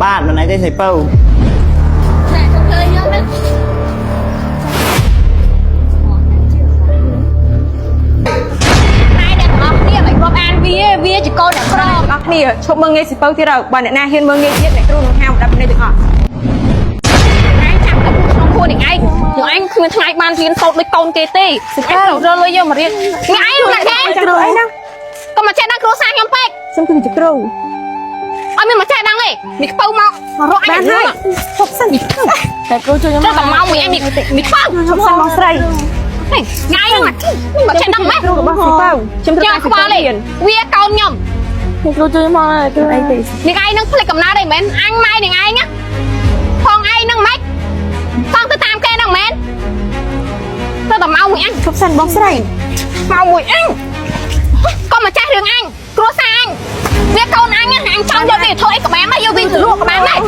បាទមិនឯងទេសៃពៅតែទៅឃើញខ្ញុំណាតែអ្នកទាំងអស់គ្នាមិនរាប់អានវាជាកូនអ្នកក្រអស់គ្នាឈប់មើងងាយសិពៅទៀតហើយបើអ្នកណាហ៊ានមើងងាយទៀតអ្នកគ្រូនឹងហាមដាក់ពីនេះទាំងអស់ឯងចាំតែក្នុងខ្លួនឯងយើងឯងគ្មានថ្ងៃបានរៀនសូត្រដូចកូនគេទេសឹកទៅរលុយយកមករៀនថ្ងៃឯងណាគេគ្រូអីណាក៏មកចេះដល់គ្រូសាខ្ញុំពេកខ្ញុំគឺជាគ្រូអត់មានមកចេះដល់ទេមីខ្ពៅមករកឯងបានហើយឈប់សិនតែគ្រូជួយខ្ញុំតែមកមួយឯងមីខ្ពៅឈប់សិនបងស្រីថ្ងៃហ្នឹងមកចេះដល់ម៉េចគ្រូរបស់សិពៅខ្ញុំត្រូវខ្វល់ទេវាកូនខ្ញុំគ្រូជួយមកគ្រូអីទេនាងឯងនឹងភ្លេចកំណើតអីមែនអញម៉ែនាងឯងណាផងឯងនឹងម៉េចផងទៅតាមគេនឹងមែនទៅតែមកមួយអញឈប់សិនបងស្រីមកមួយអញកុំមកចេះរឿងអញគ្រួសារអញវាកូនអញអញចង់យកវាធ្វើអីក៏បានដែរយកវាទៅលក់ក៏បានដែរ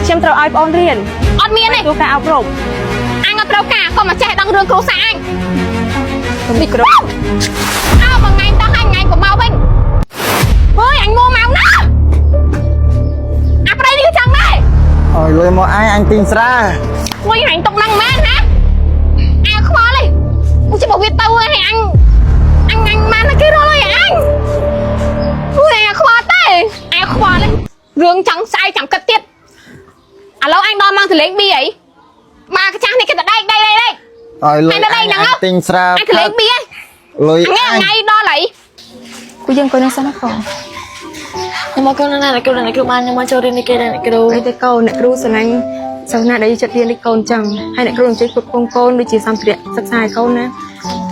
ខ្ញុំត្រូវឲ្យបងរៀនអត់មានទេគ្រូការអប់រំអញអត់ត្រូវការកុំមកចេះដឹងរឿងគ្រួសារអញមីក្រូអើមួយថ្ងៃតោះហើយថ្ងៃក៏មកវិញអើយអញមកណាអាប្រៃនេះក៏ចឹងដែរអើយលុយមកអញទិញស្រាមួយអញຕົកហ្នឹងមែនណាអញខ្វល់ទេអញជិះមកវាទៅហើយអញម៉ានគេរលុយអញមួយអញខ្វល់ទេអញខ្វល់ទេរឿងចង់ស្អែកចាំគិតទៀតឥឡូវអញដល់មកទៅលេងប៊ីអីមកកាចាស់នេះគេទៅដេកអើយលុយអញទិញស្រាអញទៅលេងប៊ីអីលុយថ្ងៃដល់អីគូយើងកូននេះសិនណាបងខ្ញុំមកកូនណាអ្នកគ្រូបានខ្ញុំមកចូលរៀននេះគេអ្នកគ្រូអីទេកូនអ្នកគ្រូស្រឡាញ់សាសនាដែលចិត្តរៀននេះកូនចឹងហើយអ្នកគ្រូនឹងជួយគ្រប់គ្រងកូនដូចជាសម្ភារៈសិក្សាឲ្យកូនណា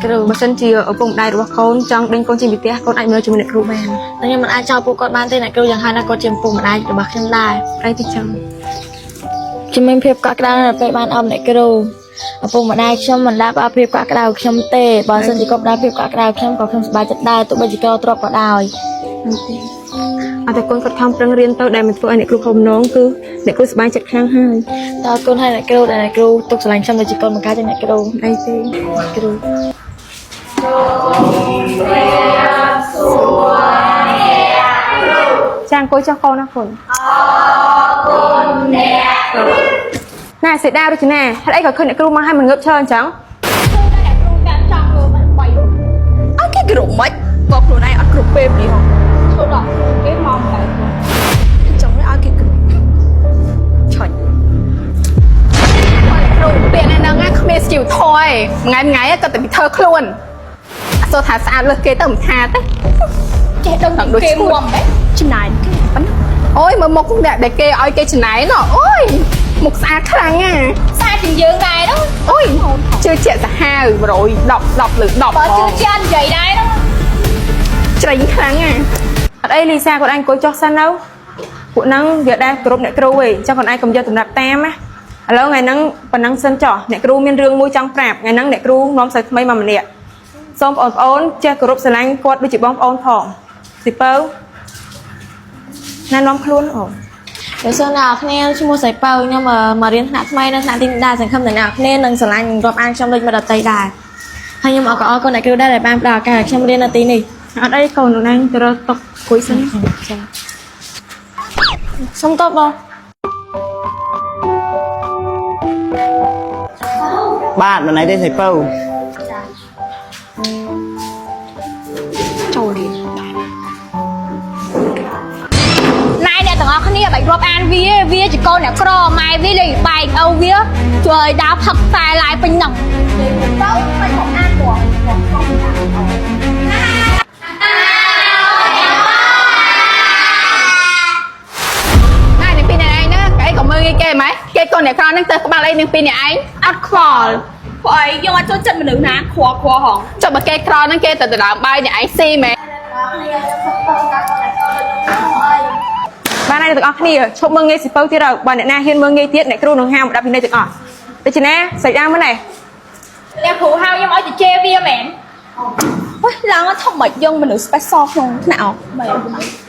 គ្រូបើសិនជាឪពុកម្ដាយរបស់កូនចង់ដេញកូនចេញពីផ្ទះកូនអាចមើលជាមួយអ្នកគ្រូបានតែខ្ញុំមិនអាចចោលពួកគាត់បានទេអ្នកគ្រូយ៉ាងហោចណាស់គាត់ជាឪពុកម្ដាយរបស់ខ្ញុំដែរអីទេចឹងខ្ញុំមានភាពកក់ក្ដៅនៅពេលបានអមអ្នកគ្រូឪពុកម្ដាយខ្ញុំមិនដាប់ឲ្យភាពកក់ក្ដៅខ្ញុំទេបើសិនជាគាត់ផ្ដល់ភាពកក់ក្ដៅខ្ញុំក៏ខ្ញុំសប្បាយចិត្តដែរទោះបីជាគាត់ទ្រព្យក៏ដោយអត់តែកូនគាត់ខំប្រឹងរៀនទៅដែលមិនធ្វើឲ្យអ្នកគ្រូខំនងគឺអ្នកគ្រូសប្បាយចិត្តខ្លាំងហើយតើកូនឲ្យអ្នកគ្រូដែលអ្នកគ្រូទុកស្រឡាញ់ខ្ញុំដូចជាកូនបង្កើតจากអ្នកគ្រូអីទេគ្រូចាអង្គុយចុះកូនណាកូនអរគុណអ្នកគ្រូណាសេដារចនាហេតុអីក៏ឃើញអ្នកគ្រូមកឲ្យមិនងើបឈរអញ្ចឹងអ្នកគ្រូតាមចង់មើល3អត់គេគ្រប់មិនក៏ខ្លួនឯងអត់គ្រប់ពេលនេះហ៎ចូលដល់គេមកតែចង់ឲ្យគេគ្រប់ឆាច់គ្រូពេលហ្នឹងគ្មានស្ជីវធွာឯងថ្ងៃក៏តែពីធ្វើខ្លួនអត់សូវថាស្អាតលើសគេទៅមិនថាទេចេះដឹងគេមុំហ៎ច្នៃគេប៉ុណ្ណឹងអូយមើលមុខអ្នកដែលគេឲ្យគេច្នៃណ៎អូយមុខស្អាតខ្លាំងណាស្អាតជាងយើងដែរđóអូយជឿជាក់សាហាវ110 លើ10បើជឿជាក់និយាយដែរđóច្រេញខ្លាំងណាអត់អីលីសាគាត់អញអង្គុយចុះសិនទៅពួកហ្នឹងវាដែរគ្រប់អ្នកគ្រូឯងចុះគាត់ឯងកុំយកតម្រាប់តាមណាឥឡូវថ្ងៃហ្នឹងប៉ុណ្ណឹងសិនចុះអ្នកគ្រូមានរឿងមួយចង់ប្រាប់ថ្ងៃហ្នឹងអ្នកគ្រូនាំសិស្សថ្មីមកម្នាក់សូមបងប្អូនចេះគោរពស្រឡាញ់គាត់ដូចជាបងប្អូនផងសិពៅណែនាំខ្លួនអូបើសិនអ្នកគ្នាឈ្មោះសៃប៉ៅខ្ញុំមករៀនថ្នាក់ថ្មីនៅថ្នាក់ទី1ដែរសង្ឃឹមតែអ្នកគ្នានឹងស្រឡាញ់រាប់អានខ្ញុំដូចមិត្តដទៃដែរហើយខ្ញុំអរគុណអ្នកគ្រូដែរដែលបានផ្ដល់ឱកាសឲ្យខ្ញុំរៀននៅទីនេះអត់អីកូនខ្លួនឯងទៅរកតុគួយសិនសុំតបបងបាទមិនឯងទេសៃពៅចូលនេះណែអ្នកទាំងអស់គ្នាបាច់រាប់អានវាជាកូនអ្នកក្រម៉ែវាលេងបែកអូវវាជួយឲ្យដើរផឹកខ្សែឡាយពេញហ្នឹងទៅមិនរាប់អានព្រោះគេម៉េចគេកូនអ្នកក្រហ្នឹងទៅក្បាលអីនឹងពីអ្នកឯងអត់ខ្វល់ព្រោះអីយើងអត់ចូលចិត្តមនុស្សណាខ្វល់ហងចុះបើគេក្រហ្នឹងគេទៅដណ្ដើមបាយអ្នកឯងស៊ីមែនបានហើយទាំងអស់គ្នាឈប់មើងងាយសិពៅទៀតហើយបើអ្នកណាហ៊ានមើងងាយទៀតអ្នកគ្រូនឹងហាមដាក់ពីនេះទាំងអស់ដូច្នេះសេចក្ដីមកនេះអ្នកគ្រូហៅខ្ញុំឲ្យទៅជេរវាមែនអូយឡើងធំមិនយើងមនុស្ស special ក្នុងថ្នាក់អស់មែន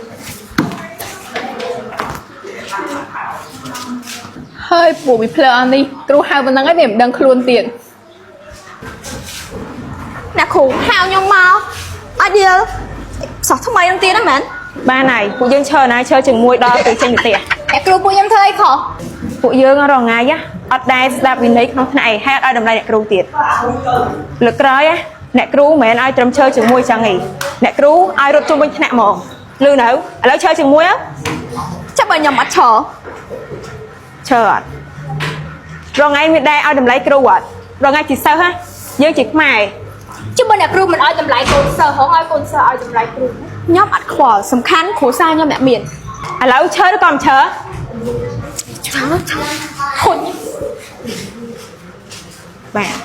ហើយពួកវិភ្លើអស់នេះគ្រូហៅប៉ុណ្ណឹងឯងវាមិនដឹងខ្លួនទៀតអ្នកគ្រូហៅខ្ញុំមកអត់យល់សោះថ្មីនឹងទៀតហ្នឹងមែនបានហើយពួកយើងឈរណាឈរជាមួយដល់ទៅចេញពីផ្ទះ អ្នកគ្រូពួកខ្ញុំធ្វើអីខុស ពួកយើងរងថ្ងៃអត់ដែរស្ដាប់វិន័យក្នុងថ្នាក់ឯហេតុឲ្យតម្លៃអ្នកគ្រូទៀតលើកក្រោយអ្នកគ្រូមិនមែនឲ្យត្រឹមឈើជាមួយចឹងទេអ្នកគ្រូឲ្យរត់ជុំវិញថ្នាក់ហ្មងលឺនៅឥឡូវឈើជាមួយ ចាំបើខ្ញុំអត់ឈរ ឈើអត់រងថ្ងៃមានដែរឲ្យតម្លៃគ្រូអត់រងថ្ងៃជាសិស្សយើងជាខ្មែរ ចាំបើអ្នកគ្រូមិនឲ្យតម្លៃកូនសិស្សហងឲ្យកូនសិស្សឲ្យតម្លៃគ្រូខ្ញុំអត់ខ្វល់សំខាន់គ្រូសាស្ត្រខ្ញុំអ្នកមាន ឥឡូវឈើឬក៏មិនឈើ ខុញ បាទ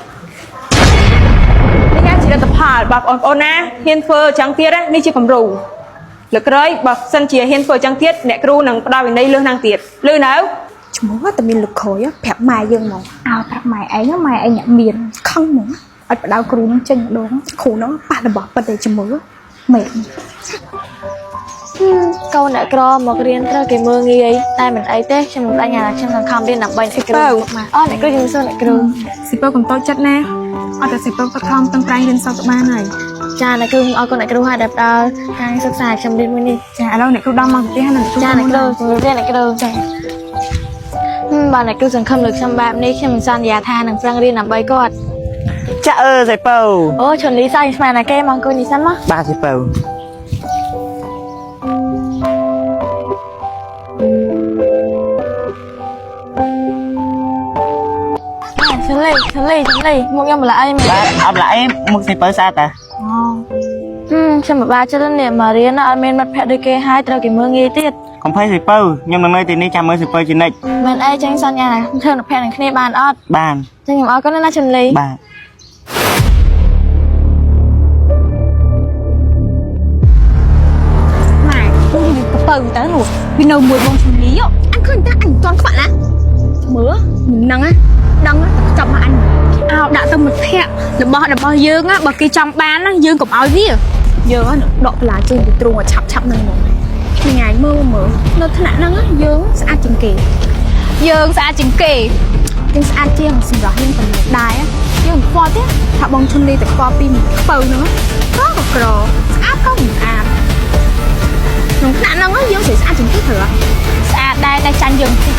នេះជាលទ្ធផលបងប្អូនណាហ៊ានធ្វើចឹងទៀតនេះជាគំរូលើកក្រោយបើសិនជាហ៊ានធ្វើចឹងទៀតអ្នកគ្រូនឹងផ្ដល់វិន័យលើសហ្នឹងទៀតលឺនៅ ឈ្មោះតែមានលោកគ្រូប្រាប់ម៉ែយើងហ្មងឲ្យប្រាប់ម៉ែឯងម៉ែឯងអ្នកមានខឹងហ្មងអត់បដៅគ្រូនឹងចេញម្ដងគ្រូនោះប៉ះរបស់ពិតតែជំរឿមែន កូនអ្នកក្រមករៀនត្រូវគេមើងងាយតែមិនអីទេខ្ញុំមិនបាញ់ណាខ្ញុំសង្ឃឹមរៀនដើម្បីអ្នកគ្រូមកអូអ្នកគ្រូជំនឿអ្នកគ្រូ សិពើកំតូចចិត្តណាអត់តែសិពើក៏ខំតឹងប្រែងរៀនសតបានហើយ ចាអ្នកគ្រូអរគុណអ្នកគ្រូហើយដែលផ្ដល់ការសិក្សាខ្ញុំរៀនមួយនេះ ចាឥឡូវអ្នកគ្រូដល់មកផ្ទះហើយ ចាអ្នកគ្រូជំរាបលាអ្នកគ្រូចាបាទអ្នកគ្រូសង្ឃឹមលើខ្ញុំបែបនេះខ្ញុំសន្យាថានឹងប្រឹងរៀនដើម្បីគាត់ ចាអើសៃពៅ អូឈុនលីសៃស្មានតែគេមកអង្គុយនេះសិនមក បាទសៃពៅ ឈុនលីមកខ្ញុំម្ល៉េះអីមែន បាទអត់ឡាអីមុខសៃពៅស្អាតតា ខ្ញុំពិបាកចិត្តនេះមករៀនអត់មានមិត្តភក្តិដូចគេហើយត្រូវគេមើងងាយទៀត កំភៃសៃពៅខ្ញុំនឹងនៅទីនេះចាំមើលសៃពៅជានិច្ច មិនអីចឹងសន្យាធ្វើនៅភ័ក្រនឹងគ្នាបានអត់ បាន ចឹងខ្ញុំអរគុណណាឈុនលី បាទ ម៉ែគ្រូមានកពៅទៅនោះវានៅមួយបងជំនីអញឃើញតែអញមិនទាន់ខ្វាក់ណាមើលហ្នឹងណាដឹងតែចាប់មកអញអោដាក់ទៅមិត្តភក្តិរបស់យើងបើគេចង់បានណាយើងកុំឲ្យវាយើងដកបន្លាចេញពីទ្រូងឲ្យឆាប់ហ្នឹងហ្មងថ្ងៃមើលនៅថ្នាក់ហ្នឹងយើងស្អាតជាងគេយើងស្អាតជាងសម្រាប់យើងប៉ុណ្ណឹងដែរយើងខ្វល់ទេថាបងឈុនលីតែខ្វល់ពីខ្ពៅហ្នឹងក៏ក្រស្អាតក៏មិនស្អាតក្នុងថ្នាក់ហ្នឹងយើងស្អាតជាងគេត្រូវស្អាតដែរតែចាញ់យើងតិច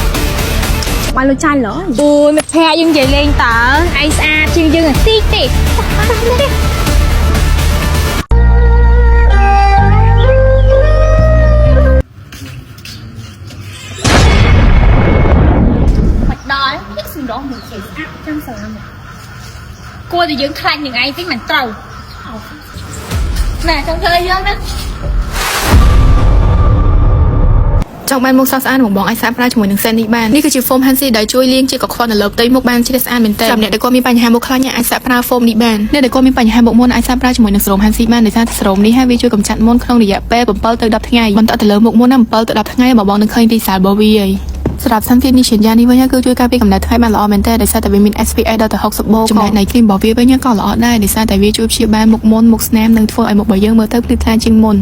មកលើចាញ់ឡើយអូយមិត្តភក្តិយើងនិយាយលេងតើឯងស្អាតជាងយើងតិចទេដល់នេះសម្រស់មួយស្អាតចាំស្អាតគួរតែយើងខ្លាចនឹងឯងតិចមិនត្រូវណែចង់ធ្វើអីយើងណា ចង់បានមុខស្អាតបងអាចសាកប្រើជាមួយនឹង Sandy បាននេះគឺជា foam handsy ដែលជួយលាងជាតិកខ្វក់នៅលើផ្ទៃមុខបានជ្រះស្អាតមែនទែនសម្រាប់អ្នកដែលគាត់មានបញ្ហាមុខខ្លាញ់អាចសាកប្រើ foam នេះបានអ្នកដែលគាត់មានបញ្ហាមុខមុនអាចសាកប្រើជាមួយនឹង serum handsy បានដោយសារ serum នេះហើយវាជួយកម្ចាត់មុនក្នុងរយៈពេល7ទៅ10ថ្ងៃបន្តទៅលើមុខមុន7ទៅ10ថ្ងៃមកបងនឹងឃើញរីសាល់របស់វាហើយសម្រាប់ Sandy នេះជាយ៉ាងនេះវិញគឺជួយការពារកម្ដៅថ្ងៃបានល្អមែនទែនដោយសារតែវាមាន SPF ដល់ទៅ60បូកចំណែកនៃ cream របស់វាវិញក៏ល្អដែរដោយសារតែវាជួយព្យាបាលមុខមុនមុខស្នាមនិងធ្វើឲ្យមុខរបស់យើងមើលទៅភ្លឺថ្លាជាងមុន